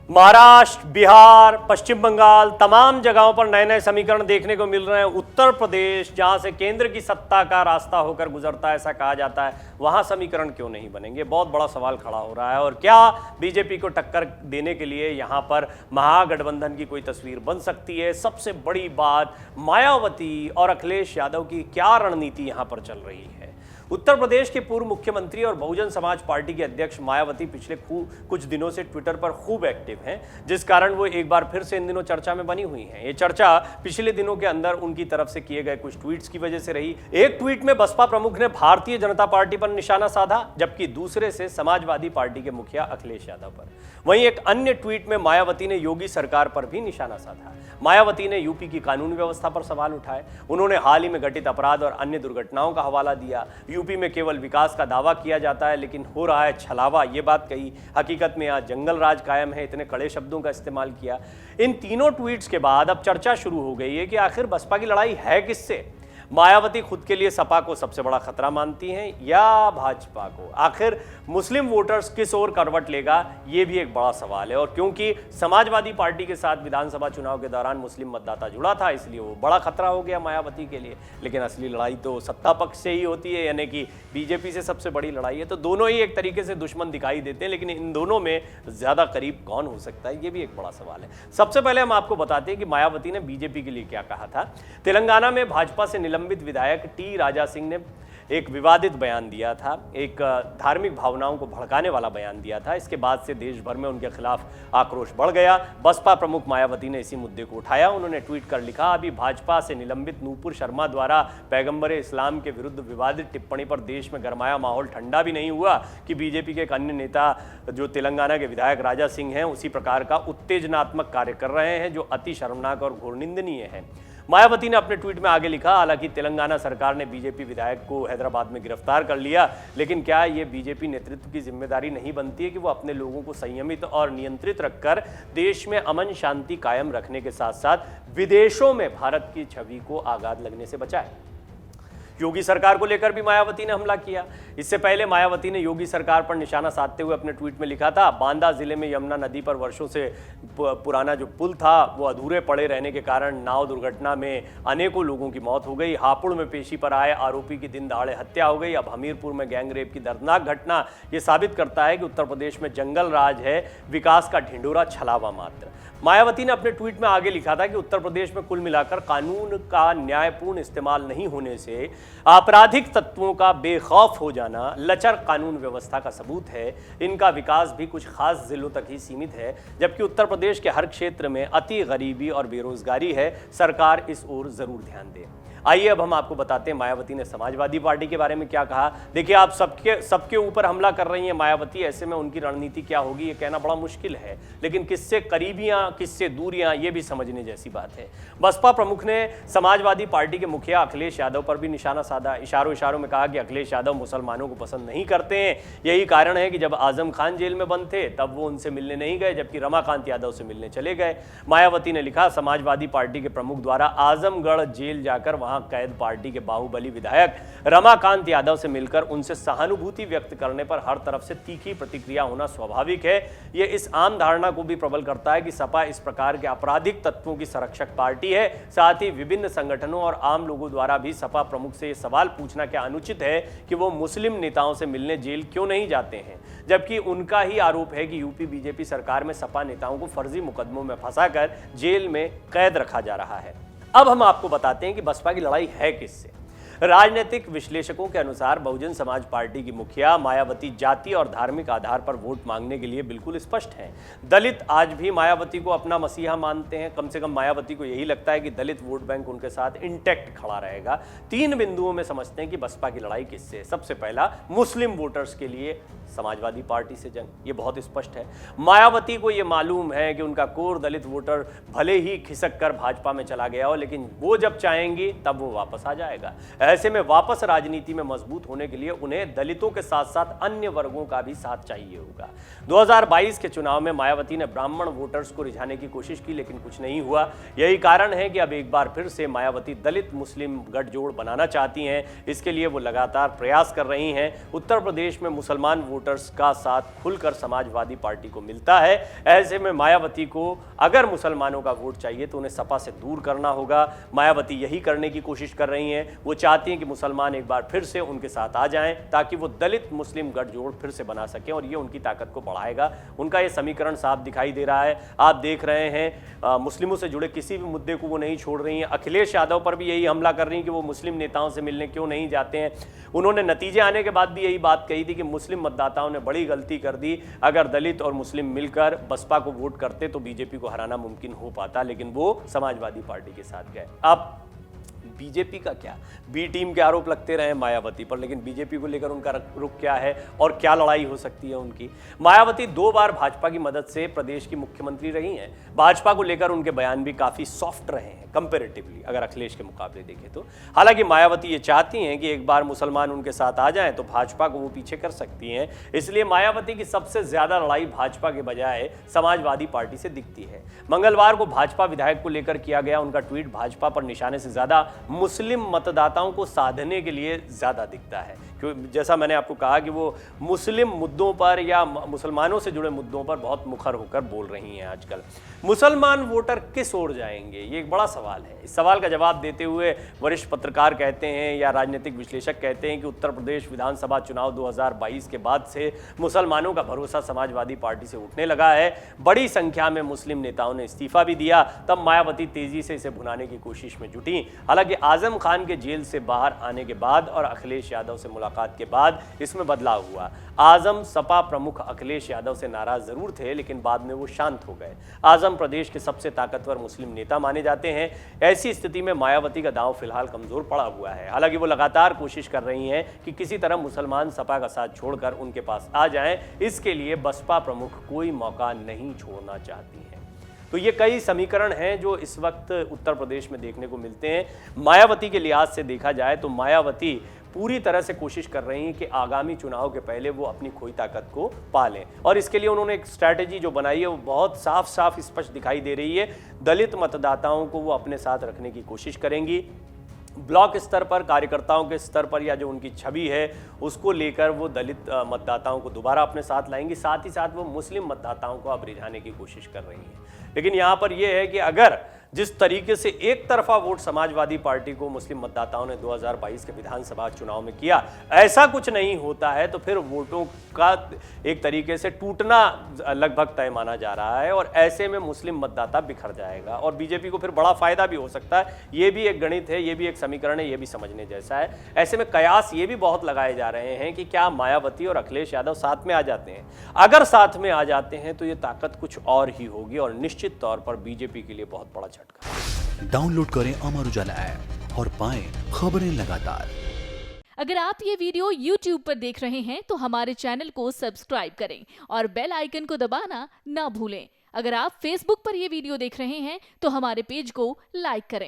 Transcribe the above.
महाराष्ट्र, बिहार, पश्चिम बंगाल, तमाम जगहों पर नए नए समीकरण देखने को मिल रहे हैं। उत्तर प्रदेश, जहां से केंद्र की सत्ता का रास्ता होकर गुजरता है ऐसा कहा जाता है, वहां समीकरण क्यों नहीं बनेंगे? बहुत बड़ा सवाल खड़ा हो रहा है। और क्या बीजेपी को टक्कर देने के लिए यहां पर महागठबंधन की कोई तस्वीर बन सकती है? सबसे बड़ी बात, मायावती और अखिलेश यादव की क्या रणनीति यहां पर चल रही है? उत्तर प्रदेश के पूर्व मुख्यमंत्री और बहुजन समाज पार्टी के अध्यक्ष मायावती पिछले कुछ दिनों से ट्विटर पर खूब एक्टिव हैं, जिस कारण वो एक बार फिर से इन दिनों चर्चा में बनी हुई हैं। ये चर्चा पिछले दिनों के अंदर उनकी तरफ से किए गए कुछ ट्वीट्स की वजह से रही। एक ट्वीट में बसपा प्रमुख ने भारतीय जनता पार्टी पर निशाना साधा, जबकि दूसरे से समाजवादी पार्टी के मुखिया अखिलेश यादव पर। वहीं एक अन्य ट्वीट में मायावती ने योगी सरकार पर भी निशाना साधा। मायावती ने यूपी की कानून व्यवस्था पर सवाल उठाए। उन्होंने हाल ही में घटित अपराध और अन्य दुर्घटनाओं का हवाला दिया। यूपी में केवल विकास का दावा किया जाता है, लेकिन हो रहा है छलावा, ये बात कही। हकीकत में यहाँ जंगल राज कायम है, इतने कड़े शब्दों का इस्तेमाल किया। इन तीनों ट्वीट्स के बाद अब चर्चा शुरू हो गई है कि आखिर बसपा की लड़ाई है किससे? मायावती खुद के लिए सपा को सबसे बड़ा खतरा मानती हैं या भाजपा को? आखिर मुस्लिम वोटर्स किस ओर करवट लेगा, ये भी एक बड़ा सवाल है। और क्योंकि समाजवादी पार्टी के साथ विधानसभा चुनाव के दौरान मुस्लिम मतदाता जुड़ा था, इसलिए वो बड़ा खतरा हो गया मायावती के लिए। लेकिन असली लड़ाई तो सत्ता पक्ष से ही होती है, यानी कि बीजेपी से सबसे बड़ी लड़ाई है। तो दोनों ही एक तरीके से दुश्मन दिखाई देते हैं, लेकिन इन दोनों में ज्यादा करीब कौन हो सकता है, ये भी एक बड़ा सवाल है। सबसे पहले हम आपको बताते हैं कि मायावती ने बीजेपी के लिए क्या कहा था। तेलंगाना में भाजपा से निलंबित विधायक टी राजा सिंह ने एक विवादित बयान दिया था, एक धार्मिक भावनाओं को भड़काने वाला बयान दिया था। इसके बाद से देश भर में उनके खिलाफ आक्रोश बढ़ गया। बसपा प्रमुख मायावती ने इसी मुद्दे को उठाया। उन्होंने ट्वीट कर लिखा, अभी भाजपा से निलंबित नूपुर शर्मा द्वारा पैगंबर इस्लाम के विरुद्ध विवादित टिप्पणी पर देश में गरमाया माहौल ठंडा भी नहीं हुआ कि बीजेपी के एक अन्य नेता जो तेलंगाना के विधायक राजा सिंह हैं, उसी प्रकार का उत्तेजनात्मक कार्य कर रहे हैं, जो अति शर्मनाक और घोर निंदनीय है। मायावती ने अपने ट्वीट में आगे लिखा, हालांकि तेलंगाना सरकार ने बीजेपी विधायक को हैदराबाद में गिरफ्तार कर लिया, लेकिन क्या ये बीजेपी नेतृत्व की जिम्मेदारी नहीं बनती है कि वो अपने लोगों को संयमित और नियंत्रित रखकर देश में अमन शांति कायम रखने के साथ साथ विदेशों में भारत की छवि को आघात लगने से बचाए? योगी सरकार को लेकर भी मायावती ने हमला किया। इससे पहले मायावती ने योगी सरकार पर निशाना साधते हुए अपने ट्वीट में लिखा था, बांदा जिले में यमुना नदी पर वर्षों से पुराना जो पुल था वो अधूरे पड़े रहने के कारण नाव दुर्घटना में अनेकों लोगों की मौत हो गई। हापुड़ में पेशी पर आए आरोपी की दिन दहाड़े हत्या हो गई। अब हमीरपुर में गैंगरेप की दर्दनाक घटना ये साबित करता है कि उत्तर प्रदेश में जंगल राज है, विकास का ढिंढोरा छलावा मात्र। मायावती ने अपने ट्वीट में आगे लिखा था कि उत्तर प्रदेश में कुल मिलाकर कानून का न्यायपूर्ण इस्तेमाल नहीं होने से आपराधिक तत्वों का बेखौफ हो जाना लचर कानून व्यवस्था का सबूत है। इनका विकास भी कुछ खास जिलों तक ही सीमित है, जबकि उत्तर प्रदेश के हर क्षेत्र में अति गरीबी और बेरोजगारी है। सरकार इस ओर जरूर ध्यान दे। आइए अब हम आपको बताते हैं मायावती ने समाजवादी पार्टी के बारे में क्या कहा। देखिए, आप सबके ऊपर हमला कर रही हैं मायावती, ऐसे में उनकी रणनीति क्या होगी ये कहना बड़ा मुश्किल है, लेकिन किससे करीबियां किससे दूरियां ये भी समझने जैसी बात है। बसपा प्रमुख ने समाजवादी पार्टी के मुखिया अखिलेश यादव पर भी निशाना साधा। इशारों में कहा कि अखिलेश यादव मुसलमानों को पसंद नहीं करते हैं, यही कारण है कि जब आजम खान जेल में बंद थे तब वो उनसे मिलने नहीं गए, जबकि रमाकांत यादव से मिलने चले गए। मायावती ने लिखा, समाजवादी पार्टी के प्रमुख द्वारा आजमगढ़ जेल जाकर वहां कैद पार्टी के बाहुबली विधायक रमाकांत यादव से मिलकर उनसे सहानुभूति व्यक्त करने पर हर तरफ से तीखी प्रतिक्रिया होना स्वाभाविक है। यह इस आम धारणा को भी प्रबल करता है कि सपा इस प्रकार के आपराधिक तत्वों की संरक्षक पार्टी है। साथ ही विभिन्न संगठनों और आम लोगों द्वारा भी सपा प्रमुख से यह सवाल पूछना क्या अनुचित है कि वो मुस्लिम नेताओं से मिलने जेल क्यों नहीं जाते हैं, जबकि उनका ही आरोप है कि यूपी बीजेपी सरकार में सपा नेताओं को फर्जी मुकदमों में फंसाकर जेल में कैद रखा जा रहा है। अब हम आपको बताते हैं कि बसपा की लड़ाई है किससे। राजनीतिक विश्लेषकों के अनुसार बहुजन समाज पार्टी की मुखिया मायावती जाति और धार्मिक आधार पर वोट मांगने के लिए बिल्कुल स्पष्ट हैं। दलित आज भी मायावती को अपना मसीहा मानते हैं। कम से कम मायावती को यही लगता है कि दलित वोट बैंक उनके साथ इंटैक्ट खड़ा रहेगा। 3 बिंदुओं में समझते हैं कि बसपा की लड़ाई किससे। सबसे पहला, मुस्लिम वोटर्स के लिए समाजवादी पार्टी से जंग, ये बहुत स्पष्ट है। मायावती को ये मालूम है कि उनका कोर दलित वोटर भले ही खिसक कर भाजपा में चला गया हो, लेकिन वो जब चाहेंगी तब वो वापस आ जाएगा। ऐसे में वापस राजनीति में मजबूत होने के लिए उन्हें दलितों के साथ साथ अन्य वर्गों का भी साथ चाहिए होगा। 2022 के चुनाव में मायावती ने ब्राह्मण वोटर्स को रिझाने की कोशिश की, लेकिन कुछ नहीं हुआ। यही कारण है कि अब एक बार फिर से मायावती दलित मुस्लिम गठजोड़ बनाना चाहती हैं। इसके लिए वो लगातार प्रयास कर रही हैं। उत्तर प्रदेश में मुसलमान वोटर्स का साथ खुलकर समाजवादी पार्टी को मिलता है। ऐसे में मायावती को अगर मुसलमानों का वोट चाहिए तो उन्हें सपा से दूर करना होगा। मायावती यही करने की कोशिश कर रही हैं। वो चाहती हैं कि मुसलमान एक बार फिर से उनके साथ आ जाएं ताकि वो दलित मुस्लिम गठजोड़ फिर से बना सकें, और ये उनकी ताकत को बढ़ाएगा। उनका ये समीकरण साफ दिखाई दे रहा है। आप देख रहे हैं मुस्लिमों से जुड़े किसी भी मुद्दे को वो नहीं छोड़ रही हैं। अखिलेश यादव पर भी यही हमला कर रही हैं कि वो मुस्लिम नेताओं से मिलने क्यों नहीं जाते हैं। उन्होंने नतीजे आने के बाद भी यही बात कही थी कि मुस्लिम मतदाताओं ने बड़ी गलती कर दी। अगर दलित और मुस्लिम मिलकर बसपा को वोट करते तो बीजेपी को हराना मुमकिन हो पाता, लेकिन वो समाजवादी पार्टी के साथ गए। अब बीजेपी का क्या, बी टीम के आरोप लगते रहे मायावती पर, लेकिन बीजेपी को लेकर उनका रुख क्या है और क्या लड़ाई हो सकती है उनकी। मायावती 2 बार भाजपा की मदद से प्रदेश की मुख्यमंत्री रही हैं। भाजपा को लेकर उनके बयान भी काफी सॉफ्ट रहे हैं कंपैरेटिवली, अगर अखिलेश के मुकाबले देखें तो। हालांकि मायावती ये चाहती हैं कि एक बार मुसलमान उनके साथ आ जाएं तो भाजपा को वो पीछे कर सकती हैं। इसलिए मायावती की सबसे ज्यादा लड़ाई भाजपा के बजाय समाजवादी पार्टी से दिखती है। मंगलवार को भाजपा विधायक को लेकर किया गया उनका ट्वीट भाजपा पर निशाने से ज्यादा मुस्लिम मतदाताओं को साधने के लिए ज्यादा दिखता है, क्योंकि जैसा मैंने आपको कहा कि वो मुस्लिम मुद्दों पर या मुसलमानों से जुड़े मुद्दों पर बहुत मुखर होकर बोल रही हैं आजकल। मुसलमान वोटर किस ओर जाएंगे, ये एक बड़ा सवाल है। इस सवाल का जवाब देते हुए वरिष्ठ पत्रकार कहते हैं या राजनीतिक विश्लेषक कहते हैं कि उत्तर प्रदेश विधानसभा चुनाव 2022 के बाद से मुसलमानों का भरोसा समाजवादी पार्टी से उठने लगा है। बड़ी संख्या में मुस्लिम नेताओं ने इस्तीफा भी दिया, तब मायावती तेजी से इसे भुनाने की कोशिश में जुटी। हालांकि आजम खान के जेल से बाहर आने के बाद और अखिलेश यादव से मुलाकात के बाद इसमें बदलाव हुआ। आजम सपा प्रमुख अखिलेश यादव से नाराज जरूर थे, लेकिन बाद में वो शांत हो गए। आजम प्रदेश के सबसे ताकतवर मुस्लिम नेता माने जाते हैं। ऐसी स्थिति में मायावती का दांव फिलहाल कमजोर पड़ा हुआ है। हालांकि वो लगातार कोशिश कर रही हैं कि किसी तरह मुसलमान सपा का साथ छोड़कर उनके पास आ जाएं। इसके लिए बसपा प्रमुख कोई मौका नहीं छोड़ना चाहती हैं। तो ये कई समीकरण हैं जो इस वक्त उत्तर प्रदेश में देखने को मिलते हैं। मायावती के लिहाज से देखा जाए तो मायावती पूरी तरह से कोशिश कर रही हैं कि आगामी चुनाव के पहले वो अपनी खोई ताकत को पालें, और इसके लिए उन्होंने एक स्ट्रैटेजी जो बनाई है वो बहुत साफ साफ स्पष्ट दिखाई दे रही है। दलित मतदाताओं को वो अपने साथ रखने की कोशिश करेंगी। ब्लॉक स्तर पर, कार्यकर्ताओं के स्तर पर, या जो उनकी छवि है उसको लेकर वो दलित मतदाताओं को दोबारा अपने साथ लाएंगी। साथ ही साथ वो मुस्लिम मतदाताओं को अब रिझाने की कोशिश कर रही हैं। लेकिन यहाँ पर यह है कि अगर जिस तरीके से एक तरफा वोट समाजवादी पार्टी को मुस्लिम मतदाताओं ने 2022 के विधानसभा चुनाव में किया, ऐसा कुछ नहीं होता है तो फिर वोटों का एक तरीके से टूटना लगभग तय माना जा रहा है, और ऐसे में मुस्लिम मतदाता बिखर जाएगा और बीजेपी को फिर बड़ा फायदा भी हो सकता है। ये भी एक गणित है, ये भी एक समीकरण है, ये भी समझने जैसा है। ऐसे में कयास ये भी बहुत लगाए जा रहे हैं कि क्या मायावती और अखिलेश यादव साथ में आ जाते हैं। अगर साथ में आ जाते हैं तो ये ताकत कुछ और ही होगी और निश्चित तौर पर बीजेपी के लिए बहुत बड़ा झटका। डाउनलोड करें अमर उजाला ऐप और पाएं खबरें लगातार। अगर आप ये वीडियो YouTube पर देख रहे हैं तो हमारे चैनल को सब्सक्राइब करें और बेल आइकन को दबाना ना भूलें। अगर आप Facebook पर ये वीडियो देख रहे हैं तो हमारे पेज को लाइक करें।